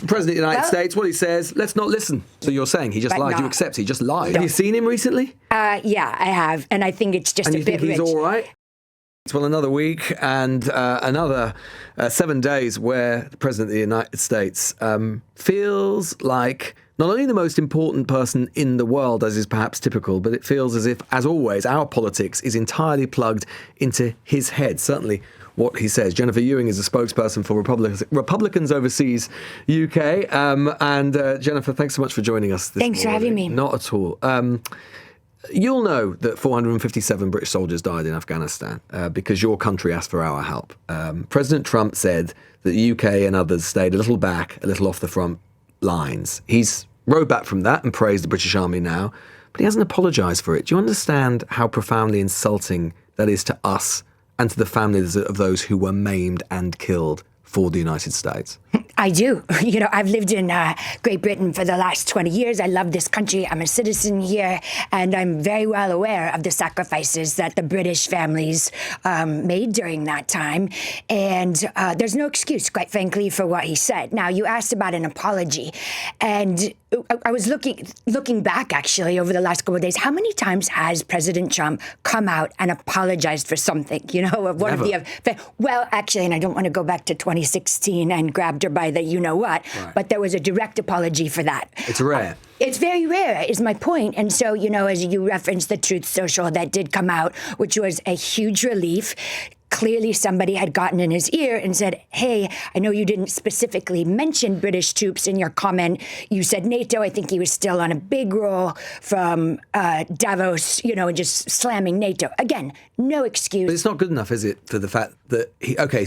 the President of the United States, what he says, let's not listen. So you're saying he just lied. No. You accept he just lied. Have you seen him recently? Yeah, I have. And I think it's just a bit rich. And you think he's all right? Well, another week and another 7 days where the President of the United States feels like not only the most important person in the world, as is perhaps typical, but it feels as if, as always, our politics is entirely plugged into his head. Certainly what he says. Jennifer Ewing is a spokesperson for Republicans Overseas UK. Jennifer, thanks so much for joining us this morning. Thanks for having me. Not at all. You'll know that 457 British soldiers died in Afghanistan because your country asked for our help. President Trump said that the UK and others stayed a little back, a little off the front lines. He's rode back from that and praised the British Army now, but he hasn't apologised for it. Do you understand how profoundly insulting that is to us and to the families of those who were maimed and killed for the United States? I do. You know, I've lived in Great Britain for the last 20 years. I love this country. I'm a citizen here, and I'm very well aware of the sacrifices that the British families made during that time. And there's no excuse, quite frankly, for what he said. Now, you asked about an apology, and I was looking back, actually, over the last couple of days. How many times has President Trump come out and apologized for something? You know, one Never. of the... Well, actually, and I don't want to go back to 2016 and grabbed her by the you-know-what, right. But there was a direct apology for that. It's rare. It's very rare, is my point. And so, you know, as you referenced the Truth Social that did come out, which was a huge relief. Clearly somebody had gotten in his ear and said, hey, I know you didn't specifically mention British troops in your comment. You said NATO. I think he was still on a big roll from Davos, you know, and just slamming NATO. Again, no excuse. But it's not good enough, is it, for the fact that,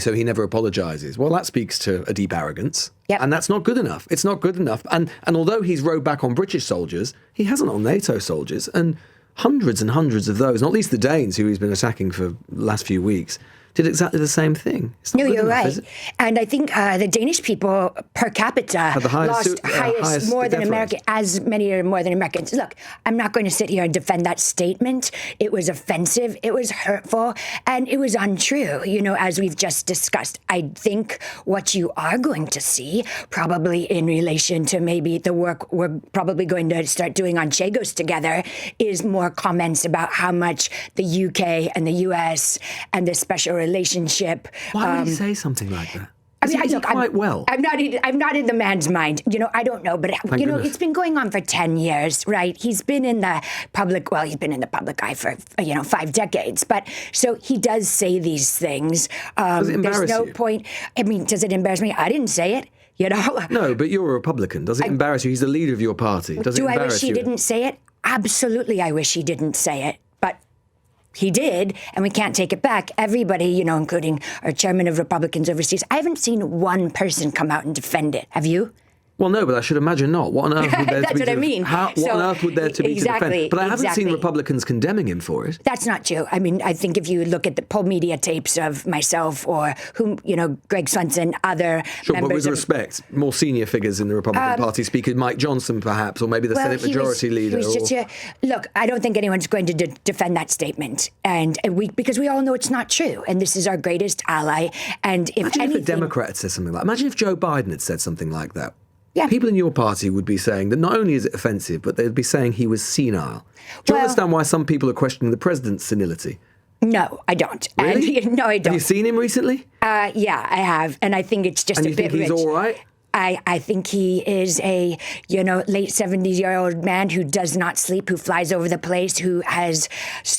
so he never apologises. Well, that speaks to a deep arrogance. Yep. And that's not good enough. It's not good enough. And although he's rode back on British soldiers, he hasn't on NATO soldiers. And hundreds and hundreds of those, not least the Danes, who he's been attacking for the last few weeks, did exactly the same thing. No, you're right. And I think the Danish people per capita lost highest more than American, as many or more than Americans. Look, I'm not going to sit here and defend that statement. It was offensive, it was hurtful, and it was untrue, you know, as we've just discussed. I think what you are going to see, probably in relation to maybe the work we're probably going to start doing on Chagos together, is more comments about how much the UK and the US and the special relationship. Why would he say something like that? I'm not in the man's mind. You know, I don't know, but Thank goodness. It's been going on for 10 years, right? He's been in the public eye for 5 decades. But so he does say these things. Does it embarrass there's no you? point. I mean, does it embarrass me? I didn't say it. You know? No, but you're a Republican. Does it embarrass you? He's the leader of your party. Does it embarrass you? Do I wish he didn't say it? Absolutely, I wish he didn't say it. But he did, and we can't take it back. Everybody, you know, including our chairman of Republicans Overseas, I haven't seen one person come out and defend it. Have you? Well, no, but I should imagine not. What on earth would there That's to be what I mean. What on earth would there to be to defend? But I haven't seen exactly. Republicans condemning him for it. That's not true. I mean, I think if you look at the poll media tapes of myself or Greg Swenson, other sure, members but with respect, more senior figures in the Republican Party, Speaker Mike Johnson, perhaps, or maybe the Senate Majority Leader. Look, I don't think anyone's going to defend that statement, because we all know it's not true, and this is our greatest ally. And Imagine if a Democrat had said something like that. Imagine if Joe Biden had said something like that. Yeah. People in your party would be saying that not only is it offensive, but they'd be saying he was senile. Do you understand why some people are questioning the president's senility? No, I don't. Really? No, I don't. Have you seen him recently? Yeah, I have. And I think it's just a bit rich. And you think he's all right? I think he is a, late 70-year-old man who does not sleep, who flies over the place, who has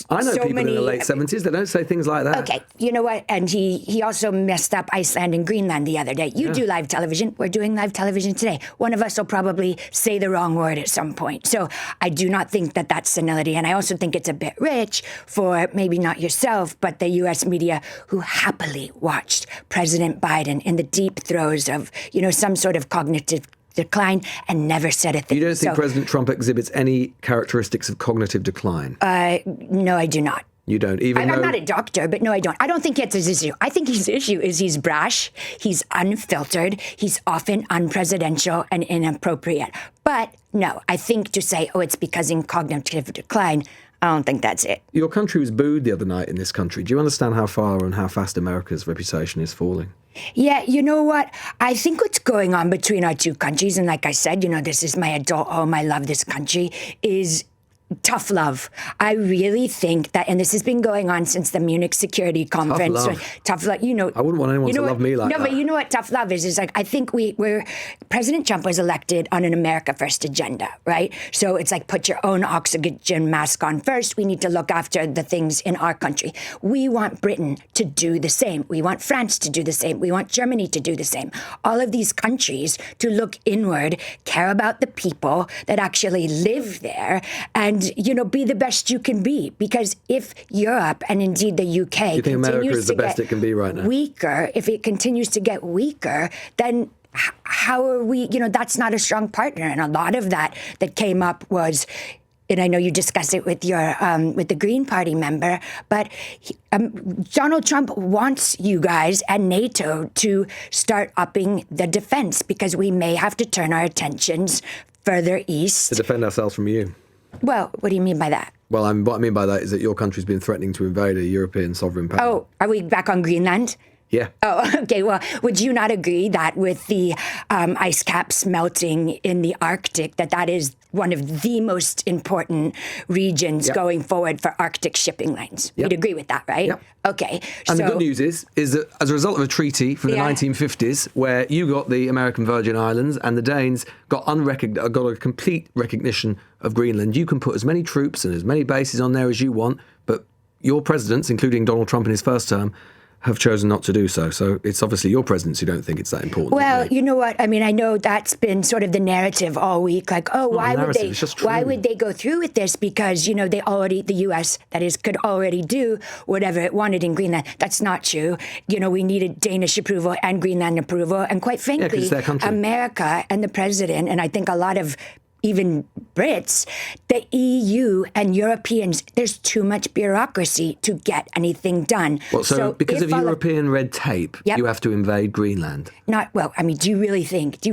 I know people in the late 70s that don't say things like that. Okay, you know what? And he also messed up Iceland and Greenland the other day. You do live television. We're doing live television today. One of us will probably say the wrong word at some point. So I do not think that that's senility. And I also think it's a bit rich for maybe not yourself, but the U.S. media who happily watched President Biden in the deep throes of, some sort of cognitive decline and never said a thing. You don't think President Trump exhibits any characteristics of cognitive decline? No, I do not. You don't? I'm not a doctor, but no, I don't. I don't think that's his issue. I think his issue is he's brash, he's unfiltered, he's often unpresidential and inappropriate. But no, I think to say, it's because in cognitive decline, I don't think that's it. Your country was booed the other night in this country. Do you understand how far and how fast America's reputation is falling? Yeah, you know what? I think what's going on between our two countries, and like I said, this is my adult home, I love this country, is tough love. I really think that, and this has been going on since the Munich Security Conference. Tough love. I wouldn't want anyone to love me like that. No, but you know what tough love is? It's like, I think President Trump was elected on an America First agenda, right? So it's like, put your own oxygen mask on first. We need to look after the things in our country. We want Britain to do the same. We want France to do the same. We want Germany to do the same. All of these countries to look inward, care about the people that actually live there, and be the best you can be. Because if Europe and indeed the UK you think America is the best it can be right now? Weaker, if it continues to get weaker, then how are we? That's not a strong partner. And a lot of that came up was, and I know you discussed it with your with the Green Party member, but Donald Trump wants you guys and NATO to start upping the defense, because we may have to turn our attentions further east to defend ourselves from you. Well, what do you mean by that? Well, what I mean by that is that your country's been threatening to invade a European sovereign power. Oh, are we back on Greenland? Yeah. Oh, okay. Well, would you not agree that with the ice caps melting in the Arctic, that is one of the most important regions going forward for Arctic shipping lanes? You'd agree with that, right? Yep. Okay. And the good news is that as a result of a treaty from the 1950s, where you got the American Virgin Islands and the Danes got a complete recognition of Greenland, you can put as many troops and as many bases on there as you want, but your presidents, including Donald Trump in his first term, have chosen not to do so. So it's obviously your presidents who don't think it's that important. Well, you know what? I mean, I know that's been sort of the narrative all week. Like, why would they go through with this? Because, the U.S., that is, could already do whatever it wanted in Greenland. That's not true. We needed Danish approval and Greenland approval. And quite frankly, it's their country. America and the president, and I think a lot of even Brits, the EU and Europeans, there's too much bureaucracy to get anything done. Well, so because of European red tape, you have to invade Greenland? Do you really think,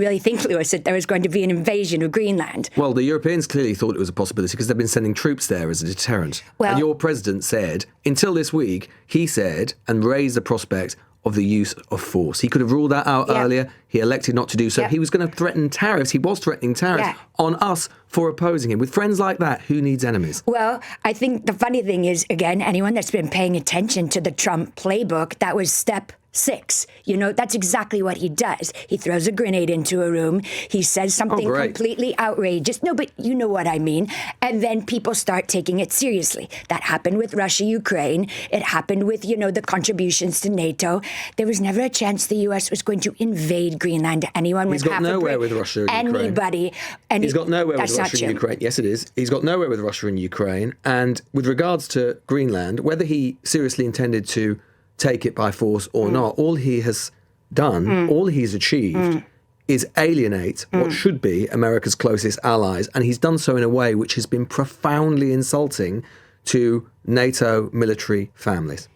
Lewis, that there was going to be an invasion of Greenland? Well, the Europeans clearly thought it was a possibility because they've been sending troops there as a deterrent. Well, and your president said, until this week, he said and raised the prospect of the use of force. He could have ruled that out earlier. He elected not to do so. He was going to threaten tariffs. He was threatening tariffs on us for opposing him. With friends like that, who needs enemies? Well, I think the funny thing is, again, anyone that's been paying attention to the Trump playbook, that was step 6. That's exactly what he does. He throws a grenade into a room. He says something completely outrageous. No, but you know what I mean. And then people start taking it seriously. That happened with Russia, Ukraine. It happened with, the contributions to NATO. There was never a chance the U.S. was going to invade Greenland to anyone. He's got nowhere with Russia and Ukraine. Anybody. He's got nowhere with Russia and Ukraine. Yes, it is. He's got nowhere with Russia and Ukraine. And with regards to Greenland, whether he seriously intended to take it by force or not, all he has done, all he's achieved is alienate what should be America's closest allies. And he's done so in a way which has been profoundly insulting to NATO military families.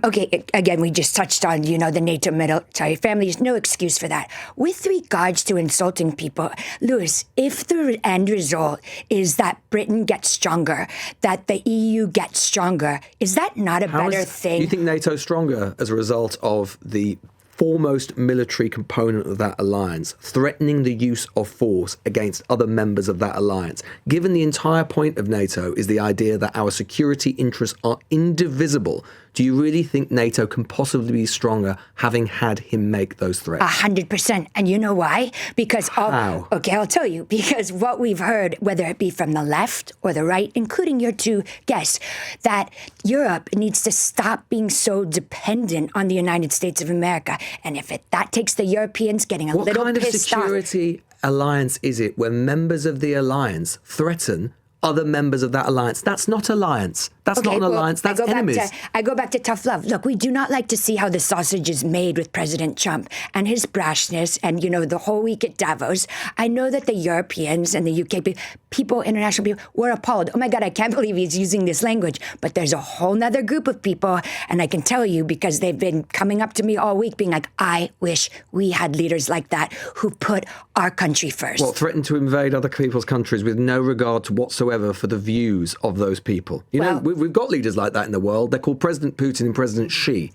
Okay, again, we just touched on, the NATO military family. There's no excuse for that. With regards to insulting people, Lewis, if the end result is that Britain gets stronger, that the EU gets stronger, is that not a better thing? Do you think NATO's stronger as a result of the foremost military component of that alliance threatening the use of force against other members of that alliance, given the entire point of NATO is the idea that our security interests are indivisible? Do you really think NATO can possibly be stronger having had him make those threats? 100%. And you know why? Because How? Okay, I'll tell you. Because what we've heard, whether it be from the left or the right, including your two guests, that Europe needs to stop being so dependent on the United States of America. And if that takes the Europeans getting a little pissed off. What kind of security alliance is it where members of the alliance threaten other members of that alliance? That's not alliance. That's not an alliance. That's enemies. I go back to tough love. Look, we do not like to see how the sausage is made with President Trump and his brashness and, the whole week at Davos. I know that the Europeans and the UK people, international people, were appalled. Oh my God, I can't believe he's using this language. But there's a whole nother group of people, and I can tell you because they've been coming up to me all week being like, I wish we had leaders like that who put our country first. Well, threaten to invade other people's countries with no regard to whatsoever for the views of those people. We've got leaders like that in the world. They're called President Putin and President Xi.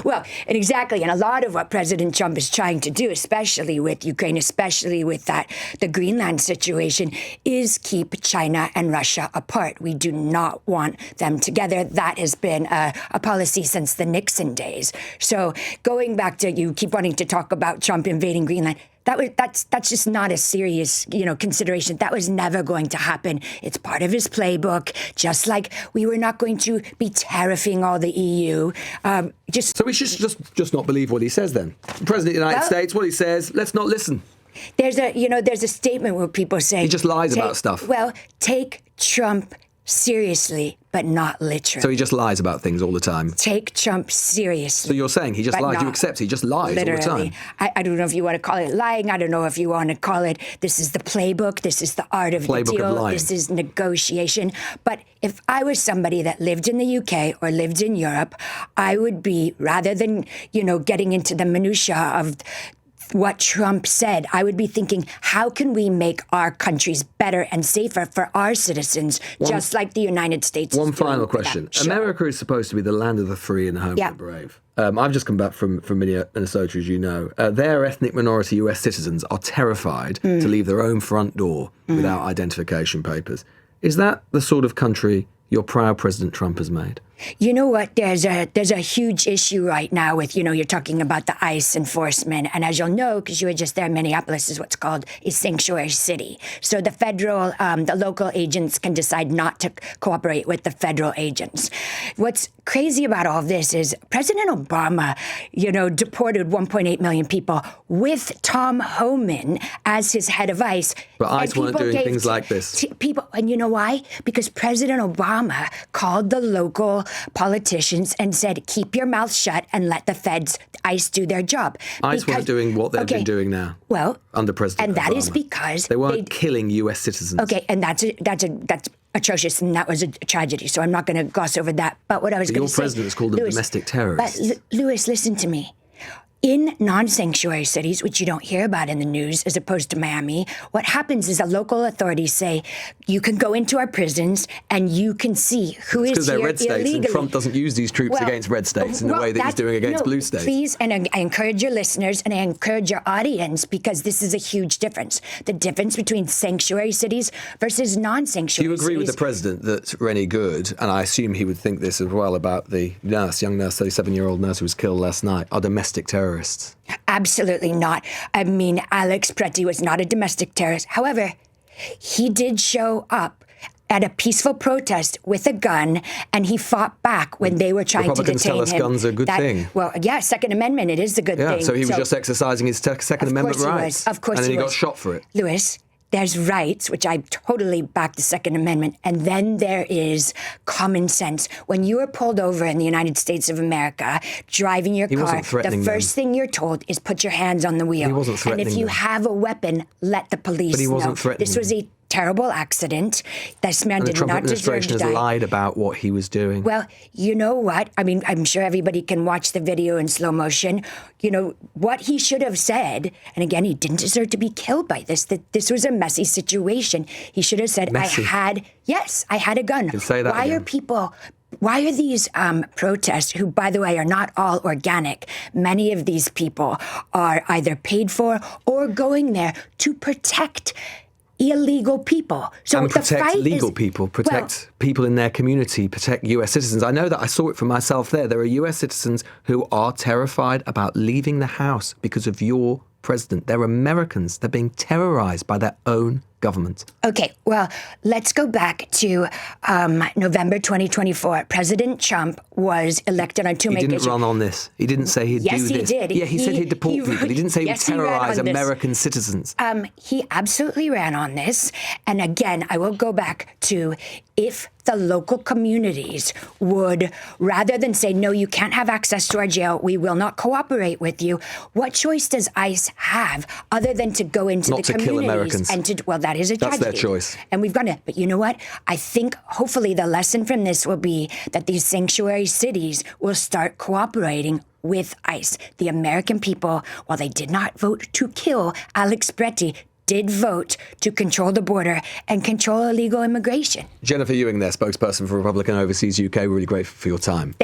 Well, and exactly. And a lot of what President Trump is trying to do, especially with Ukraine, especially with the Greenland situation, is keep China and Russia apart. We do not want them together. That has been a policy since the Nixon days. So going back to, you keep wanting to talk about Trump invading Greenland. That's just not a serious, consideration. That was never going to happen. It's part of his playbook, just like we were not going to be tariffing all the EU. So we should just not believe what he says then. The President of the United States, what he says, let's not listen. There's a statement where people say he just lies about stuff. Well, take Trump seriously, but not literally. So he just lies about things all the time. Take Trump seriously. So you're saying he just lies. You accept he just lies literally. All the time. I don't know if you want to call it lying. I don't know if you want to call it, this is the playbook. This is the art of the deal. This is negotiation. But if I was somebody that lived in the UK or lived in Europe, I would be, rather than, getting into the minutiae of what Trump said, I would be thinking, how can we make our countries better and safer for our citizens, just like the United States is doing? One final question. Sure. America is supposed to be the land of the free and the home of the brave. I've just come back from Minnesota, as you know. Their ethnic minority US citizens are terrified to leave their own front door without identification papers. Is that the sort of country your proud President Trump has made? You know what? There's a huge issue right now with, you're talking about the ICE enforcement. And as you'll know, because you were just there, Minneapolis is what's called a sanctuary city. So the the local agents can decide not to cooperate with the federal agents. What's crazy about all of this is President Obama, deported 1.8 million people with Tom Homan as his head of ICE. But ICE weren't doing things like this. And you know why? Because President Obama called the local politicians and said, keep your mouth shut and let the ICE do their job. ICE weren't doing what they've been doing now. Well, under President Obama. And that is because they weren't killing US citizens. Okay, and that's atrocious, and that was a tragedy. So I'm not going to gloss over that. But what I was going to say, your president is called them domestic terrorists. But Lewis, listen to me. In non-sanctuary cities, which you don't hear about in the news, as opposed to Miami, what happens is the local authorities say, you can go into our prisons and you can see who is here illegally. Because they're red states, and Trump doesn't use these troops against red states in the way that he's doing against blue states. Please, and I encourage your listeners and I encourage your audience, because this is a huge difference. The difference between sanctuary cities versus non-sanctuary cities. Do you agree with the president that Rennie Good, and I assume he would think this as well about the young nurse, 37-year-old nurse who was killed last night, are domestic terrorists? Absolutely not. I mean, Alex Pretti was not a domestic terrorist. However, he did show up at a peaceful protest with a gun, and he fought back when they were trying to detain him. Republicans tell us guns are a good thing. Well, yeah, Second Amendment, it is a good thing. So he was just exercising his Second Amendment rights. Of course he was. And then he got shot for it. Lewis, there's rights, which I totally back the Second Amendment, and then there is common sense. When you are pulled over in the United States of America, driving your car, the first thing you're told is put your hands on the wheel. He wasn't threatening And if you them. have a weapon, let the police know. But he wasn't threatening This was a terrible accident. This man did not deserve to die. The Trump administration has lied about what he was doing. Well, you know what? I mean, I'm sure everybody can watch the video in slow motion. What he should have said, and again, he didn't deserve to be killed by this, that this was a messy situation. He should have said, Messy. I had a gun. You can say that again. Why are these protests, who, by the way, are not all organic? Many of these people are either paid for or going there to protect illegal people. So and protect legal people, protect people in their community, protect US citizens. I know that. I saw it for myself there. There are US citizens who are terrified about leaving the house because of your president. They're Americans. They're being terrorized by their own government. Okay, well, let's go back to November 2024. President Trump was elected on two major issues. He didn't run on this. He didn't say he'd do this. Yes, he did. Yeah, he said he'd deport people. He didn't say he'd terrorize American citizens. He absolutely ran on this. And again, I will go back to, if the local communities would, rather than say, no, you can't have access to our jail, we will not cooperate with you, what choice does ICE have other than to go into the communities kill Americans. And to, well, that is a tragedy. That's their choice. And we've gone it. But you know what? I think hopefully the lesson from this will be that these sanctuary cities will start cooperating with ICE. The American people, while they did not vote to kill Alex Pretti, did vote to control the border and control illegal immigration. Jennifer Ewing there, spokesperson for Republican Overseas UK. Really grateful for your time.